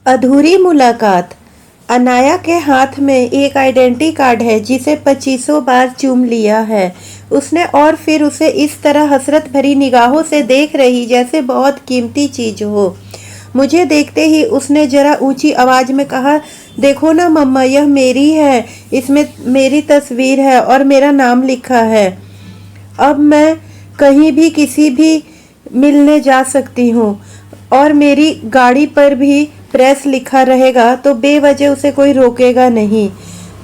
अधूरी मुलाकात। अनाया के हाथ में एक आइडेंटिटी कार्ड है जिसे 2500 बार चूम लिया है उसने, और फिर उसे इस तरह हसरत भरी निगाहों से देख रही जैसे बहुत कीमती चीज हो। मुझे देखते ही उसने जरा ऊंची आवाज में कहा, देखो ना मम्मा, यह मेरी है, इसमें मेरी तस्वीर है और मेरा नाम लिखा है। अब मैं कहीं भी किसी भी मिलने जा सकती हूँ और मेरी गाड़ी पर भी प्रेस लिखा रहेगा तो बेवजह उसे कोई रोकेगा नहीं।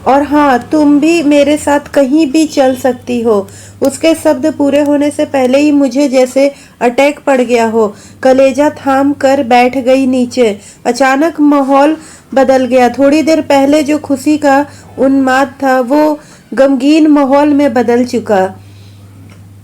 और हाँ, तुम भी मेरे साथ कहीं भी चल सकती हो। उसके शब्द पूरे होने से पहले ही मुझे जैसे अटैक पड़ गया हो। कलेजा थाम कर बैठ गई नीचे। अचानक माहौल बदल गया। थोड़ी देर पहले जो खुशी का उन्माद था वो गमगीन माहौल में बदल चुका।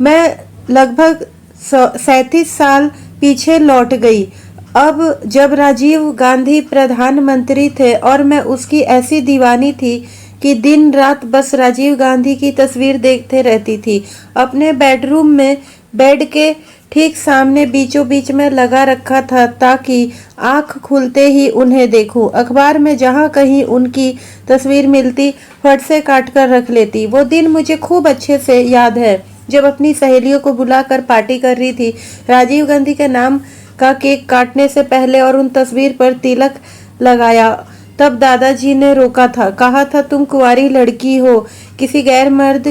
मैं लगभग 37 साल पीछे लौट गई। अब जब राजीव गांधी प्रधानमंत्री थे और मैं उसकी ऐसी दीवानी थी कि दिन रात बस राजीव गांधी की तस्वीर देखते रहती थी। अपने बेडरूम में बेड के ठीक सामने बीचों बीच में लगा रखा था ताकि आंख खुलते ही उन्हें देखूं। अखबार में जहां कहीं उनकी तस्वीर मिलती फट से काट कर रख लेती। वो दिन मुझे खूब अच्छे से याद है जब अपनी सहेलियों को बुलाकर पार्टी कर रही थी। राजीव गांधी के नाम का केक काटने से पहले और उन तस्वीर पर तिलक लगाया तब दादाजी ने रोका था। कहा था, तुम कुंवारी लड़की हो, किसी गैर मर्द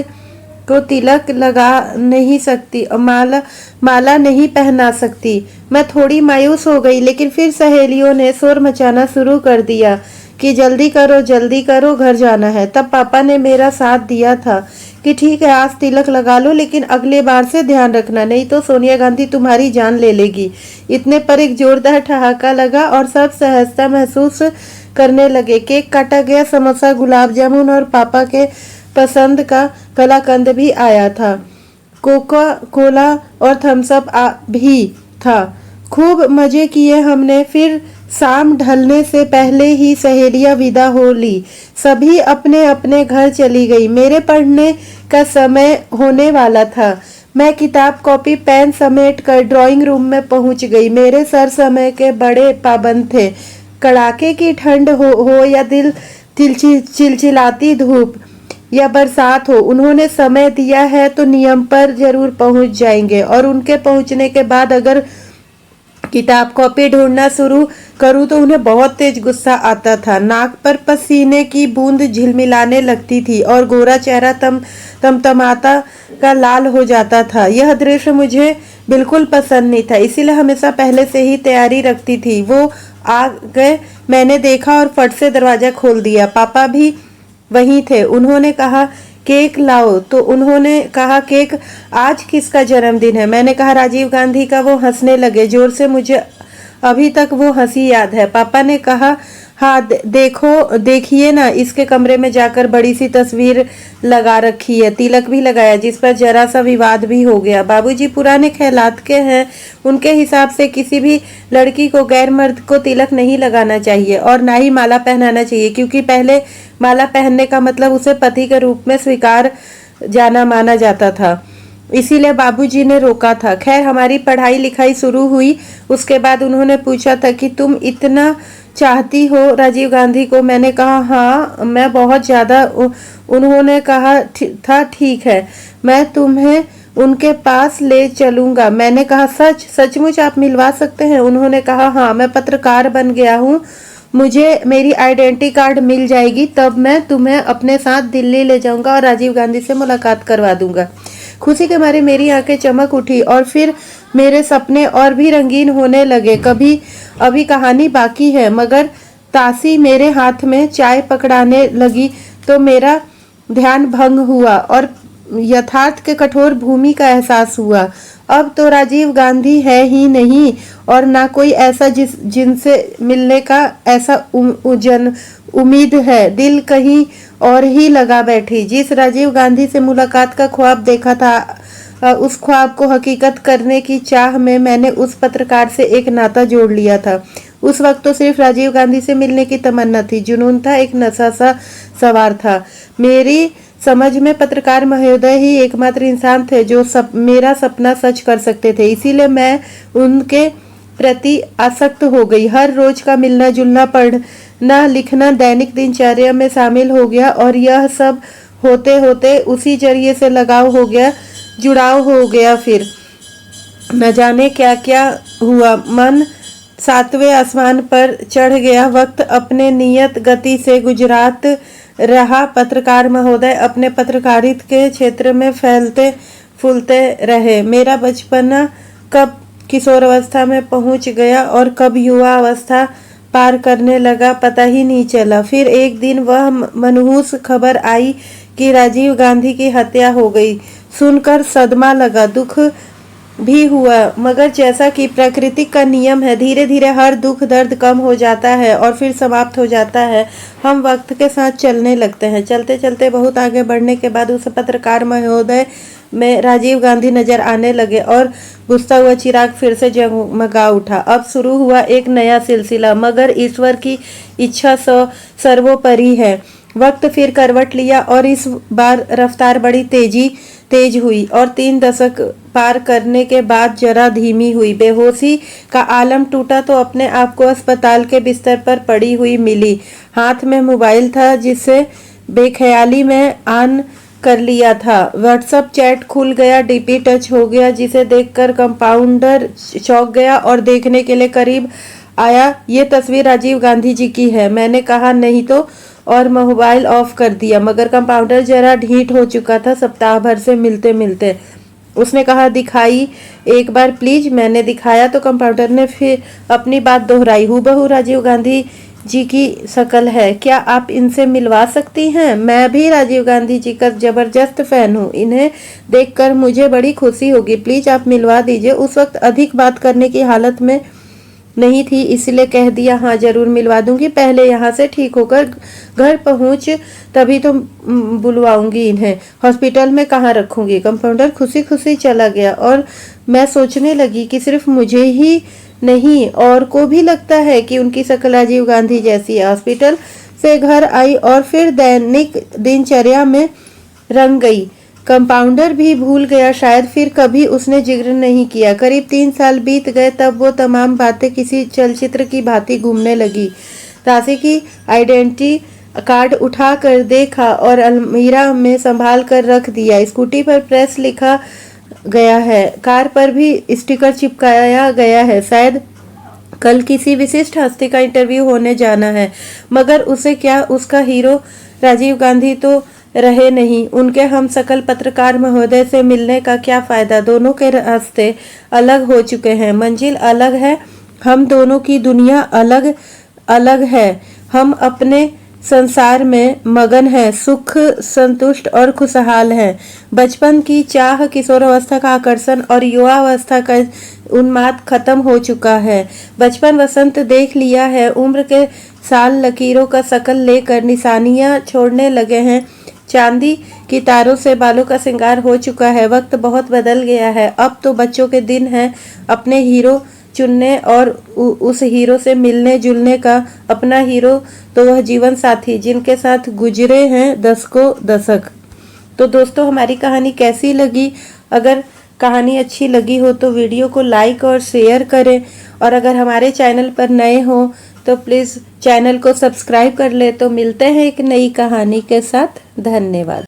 को तिलक लगा नहीं सकती और माला नहीं पहना सकती। मैं थोड़ी मायूस हो गई, लेकिन फिर सहेलियों ने शोर मचाना शुरू कर दिया कि जल्दी करो, घर जाना है। तब पापा ने मेरा साथ दिया था कि ठीक है, आज तिलक लगा लो, लेकिन अगले बार से ध्यान रखना, नहीं तो सोनिया गांधी तुम्हारी जान ले लेगी। इतने पर एक जोरदार ठहाका लगा और सब सहजता महसूस करने लगे। केक काटा गया, समोसा, गुलाब जामुन और पापा के पसंद का कलाकंद भी आया था। कोका कोला और थम्स अप भी था। खूब मजे किए हमने। फिर शाम ढलने से पहले ही सहेलियां विदा हो ली। सभी अपने अपने घर चली गई। मेरे पढ़ने का समय होने वाला था। मैं किताब, कॉपी, पेन समेट कर ड्राइंग रूम में पहुंच गई। मेरे सर समय के बड़े पाबंद थे। कड़ाके की ठंड हो या चिलचिलाती धूप या बरसात हो, उन्होंने समय दिया है तो नियम पर जरूर पहुंच जाएंगे। और उनके पहुंचने के बाद अगर किताब कॉपी ढूंढना शुरू करूं तो उन्हें बहुत तेज गुस्सा आता था। नाक पर पसीने की बूंद झिलमिलाने लगती थी और गोरा चेहरा तमतमाता का लाल हो जाता था। यह दृश्य मुझे बिल्कुल पसंद नहीं था, इसीलिए हमेशा पहले से ही तैयारी रखती थी। वो आ गए, मैंने देखा और फट से दरवाजा खोल दिया। पापा भी वहीं थे। उन्होंने कहा, केक लाओ। तो उन्होंने कहा, केक? आज किसका जन्मदिन है? मैंने कहा, राजीव गांधी का। वो हंसने लगे जोर से। मुझे अभी तक वो हंसी याद है। पापा ने कहा, हाँ देखिए ना, इसके कमरे में जाकर बड़ी सी तस्वीर लगा रखी है, तिलक भी लगाया, जिस पर जरा सा विवाद भी हो गया। बाबूजी पुराने ख्यालात के हैं। उनके हिसाब से किसी भी लड़की को गैर मर्द को तिलक नहीं लगाना चाहिए और ना ही माला पहनाना चाहिए, क्योंकि पहले माला पहनने का मतलब उसे पति के रूप में स्वीकार जाना माना जाता था। इसीलिए बाबूजी ने रोका था। खैर, हमारी पढ़ाई लिखाई शुरू हुई। उसके बाद उन्होंने पूछा था कि तुम इतना चाहती हो राजीव गांधी को? मैंने कहा, हाँ, मैं बहुत ज्यादा। उन्होंने कहा था, ठीक है, मैं तुम्हें उनके पास ले चलूंगा। मैंने कहा, सचमुच आप मिलवा सकते हैं? उन्होंने कहा, हाँ, मैं पत्रकार बन गया हूँ, मुझे मेरी आइडेंटिटी कार्ड मिल जाएगी, तब मैं तुम्हें अपने साथ दिल्ली ले जाऊंगा और राजीव गांधी से मुलाकात करवा दूंगा। खुशी के मारे मेरी आंखें चमक उठी और फिर मेरे सपने और भी रंगीन होने लगे। अभी कहानी बाकी है, मगर तासी मेरे हाथ में चाय पकड़ाने लगी तो मेरा ध्यान भंग हुआ और यथार्थ के कठोर भूमि का एहसास हुआ। अब तो राजीव गांधी है ही नहीं और ना कोई ऐसा जिनसे मिलने का ऐसा उम्मीद है। दिल कहीं और ही लगा बैठी। जिस राजीव गांधी से मुलाकात का ख्वाब देखा था, उस ख्वाब को हकीकत करने की चाह में मैंने उस पत्रकार से एक नाता जोड़ लिया था। उस वक्त तो सिर्फ राजीव गांधी से मिलने की तमन्ना थी, जुनून था, एक नशा सा सवार था। मेरी समझ में पत्रकार महोदय ही एकमात्र इंसान थे जो मेरा सपना सच कर सकते थे। इसीलिए मैं उनके प्रति आसक्त हो गई। हर रोज का मिलना जुलना, पढ़ना लिखना दैनिक दिनचर्या में शामिल हो गया और यह सब होते होते उसी जरिए से लगाव हो गया, जुड़ाव हो गया। फिर न जाने क्या क्या हुआ, मन 7वें आसमान पर चढ़ गया। वक्त अपने नियत गति से गुजरात रहा। पत्रकार महोदय अपने पत्रकारिता के क्षेत्र में फैलते फूलते रहे। मेरा बचपना कब किशोरावस्था में पहुंच गया और कब युवा अवस्था पार करने लगा, पता ही नहीं चला। फिर एक दिन वह मनहूस खबर आई कि राजीव गांधी की हत्या हो गई। सुनकर सदमा लगा, दुख भी हुआ, मगर जैसा कि प्रकृति का नियम है, धीरे धीरे हर दुख दर्द कम हो जाता है और फिर समाप्त हो जाता है। हम वक्त के साथ चलने लगते हैं। चलते चलते बहुत आगे बढ़ने के बाद उस पत्रकार महोदय में राजीव गांधी नजर आने लगे और बुझता हुआ चिराग फिर से जगमगा उठा। अब शुरू हुआ एक नया सिलसिला, मगर ईश्वर की इच्छा सर्वोपरि है। वक्त फिर करवट लिया और इस बार रफ्तार बड़ी तेज हुई और 3 दशक पार करने के बाद जरा धीमी हुई। बेहोशी का आलम टूटा तो अपने आप को अस्पताल के बिस्तर पर पड़ी हुई मिली। हाथ में मोबाइल था जिसे बेख्याली में ऑन कर लिया था। व्हाट्सएप चैट खुल गया, डीपी टच हो गया, जिसे देखकर कंपाउंडर चौंक गया और देखने के लिए करीब आया। ये तस्वीर राजीव गांधी जी की है। मैंने कहा नहीं तो और मोबाइल ऑफ कर दिया, मगर कंपाउंडर जरा ढीठ हो चुका था सप्ताह भर से मिलते मिलते। उसने कहा दिखाई एक बार प्लीज। मैंने दिखाया तो कंपाउंडर ने फिर अपनी बात दोहराई। हूबहू राजीव गांधी जी की शक्ल है, क्या आप इनसे मिलवा सकती हैं? मैं भी राजीव गांधी जी का जबरदस्त फैन हूँ, इन्हें देखकर मुझे बड़ी खुशी होगी, प्लीज आप मिलवा दीजिए। उस वक्त अधिक बात करने की हालत में नहीं थी, इसलिए कह दिया हाँ जरूर मिलवा दूंगी, पहले यहाँ से ठीक होकर घर पहुँच तभी तो बुलवाऊंगी इन्हें। हॉस्पिटल में कहाँ रखूंगी? कंपाउंडर खुशी खुशी चला गया और मैं सोचने लगी कि सिर्फ मुझे ही नहीं और को भी लगता है कि उनकी शक्ल राजीव गांधी जैसी है। हॉस्पिटल से घर आई और फिर दैनिक दिनचर्या में रंग गई। कंपाउंडर भी भूल गया शायद, फिर कभी उसने जिक्र नहीं किया। करीब 3 साल बीत गए, तब वो तमाम बातें किसी चलचित्र की भांति घूमने लगी। ताशी की आइडेंटिटी कार्ड उठा कर देखा और अलमीरा में संभाल कर रख दिया। स्कूटी पर प्रेस लिखा गया है, कार पर भी स्टिकर चिपकाया गया है। शायद कल किसी विशिष्ट हस्ती का इंटरव्यू होने जाना है, मगर उसे क्या, उसका हीरो राजीव गांधी तो रहे नहीं। उनके हम सकल पत्रकार महोदय से मिलने का क्या फायदा? दोनों के रास्ते अलग हो चुके हैं, मंजिल अलग है, हम दोनों की दुनिया अलग अलग है। हम अपने संसार में मगन हैं, सुख संतुष्ट और खुशहाल हैं। बचपन की चाह, किशोरावस्था का आकर्षण और युवावस्था का उन्माद खत्म हो चुका है। बचपन वसंत देख लिया है, उम्र के साल लकीरों का शकल लेकर निशानियां छोड़ने लगे हैं। चांदी की तारों से बालों का श्रृंगार हो चुका है। वक्त बहुत बदल गया है। अब तो बच्चों के दिन हैं अपने हीरो चुनने और उस हीरो से मिलने जुलने का। अपना हीरो तो वह जीवन साथी जिनके साथ गुजरे हैं दशकों दशक। तो दोस्तों हमारी कहानी कैसी लगी? अगर कहानी अच्छी लगी हो तो वीडियो को लाइक और शेयर करें, और अगर हमारे चैनल पर नए हो तो प्लीज़ चैनल को सब्सक्राइब कर ले। तो मिलते हैं एक नई कहानी के साथ। धन्यवाद।